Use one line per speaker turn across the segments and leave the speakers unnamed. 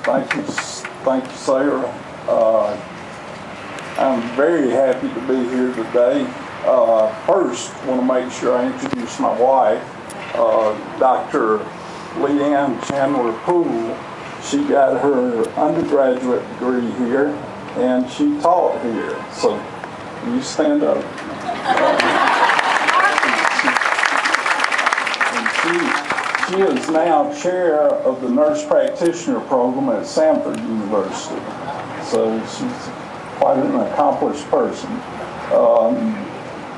Thank you, Sarah. I'm very happy to be here today. First, I want to make sure I introduce my wife, Dr. Leanne Chandler Poole. She got her undergraduate degree here, and she taught here. So, you stand up. She is now chair of the nurse practitioner program at Samford University. So she's quite an accomplished person.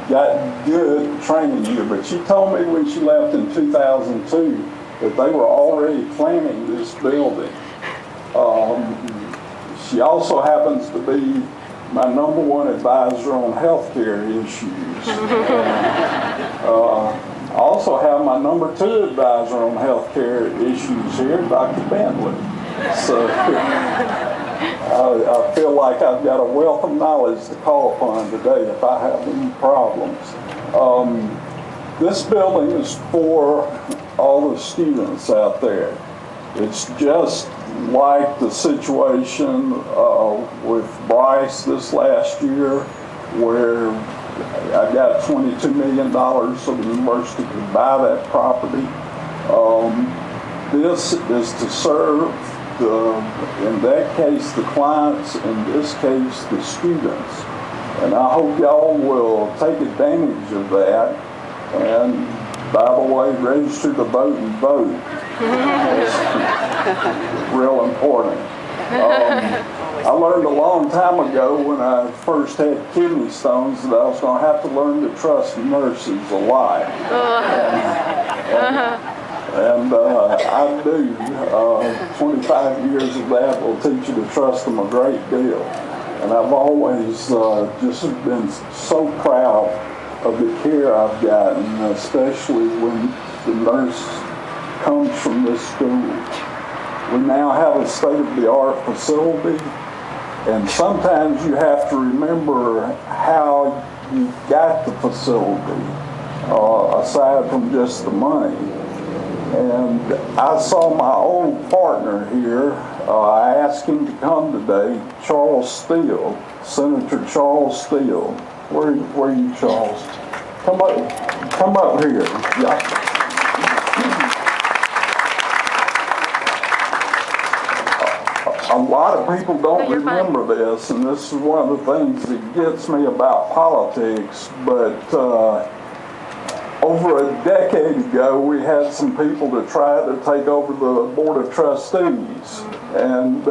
Got good training here, but she told me when she left in 2002 that they were already planning this building. She also happens to be my #1 advisor on healthcare issues. I also have my #2 advisor on healthcare issues here, Dr. Bentley. So I feel like I've got a wealth of knowledge to call upon today if I have any problems. This building is for all the students out there. It's just like the situation with Bryce this last year, where I got $22 million so the university could buy that property. This is to serve, in that case, the clients, in this case, the students. And I hope y'all will take advantage of that. And by the way, register to vote and vote. It's real important. I learned a long time ago when I first had kidney stones that I was going to have to learn to trust nurses a lot. And I do. 25 years of that will teach you to trust them a great deal. And I've always just been so proud of the care I've gotten, especially when the nurse comes from this school. We now have a state-of-the-art facility, and sometimes you have to remember how you got the facility, aside from just the money. And I saw my old partner here. I asked him to come today, Charles Steele, Senator Charles Steele. Where are you, Charles? Come up here. Yeah. A lot of people don't remember this, and this is one of the things that gets me about politics, but over a decade ago, we had some people that tried to take over the Board of Trustees, and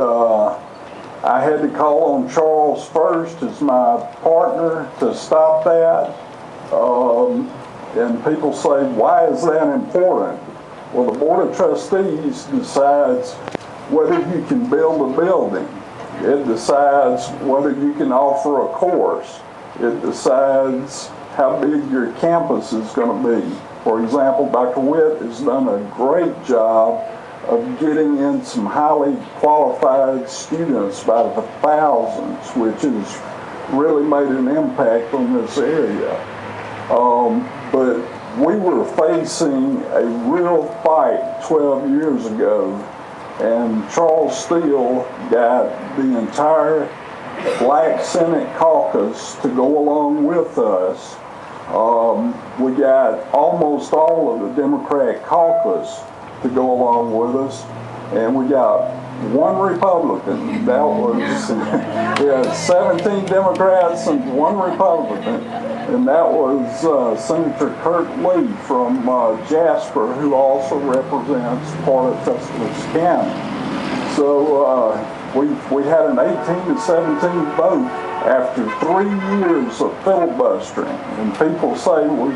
I had to call on Charles first as my partner to stop that. And people say, why is that important? Well, the Board of Trustees decides whether you can build a building. It decides whether you can offer a course. It decides how big your campus is going to be. For example, Dr. Witt has done a great job of getting in some highly qualified students by the thousands, which has really made an impact on this area. But we were facing a real fight 12 years ago, and Charles Steele got the entire Black Senate caucus to go along with us. We got almost all of the Democrat caucus to go along with us, and we got one Republican. That was, we had 17 Democrats and one Republican, and that was Senator Kurt Lee from Jasper, who also represents part of Tuscaloosa County. So we had an 18-17 vote after 3 years of filibustering. And people say, well,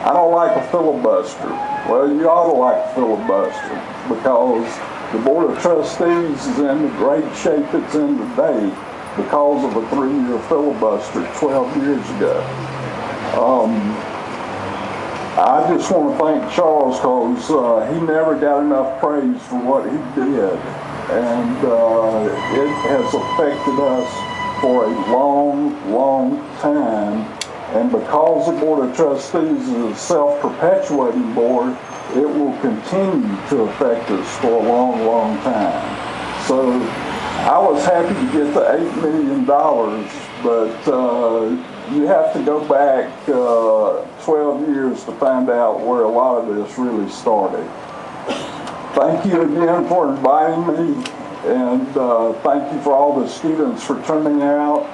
I don't like a filibuster. Well, you ought to like a filibuster, because the Board of Trustees is in the great shape it's in today because of a 3-year filibuster 12 years ago. I just want to thank Charles, because he never got enough praise for what he did. And it has affected us for a long, long time. And because the Board of Trustees is a self-perpetuating board, it will continue to affect us for a long, long time. So I was happy to get the $8 million, but you have to go back 12 years to find out where a lot of this really started. Thank you again for inviting me, and thank you for all the students for turning out.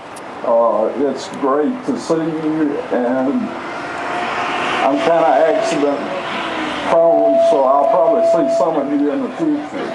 It's great to see you, and I'm kind of accident prone, so I'll probably see some of you in the future.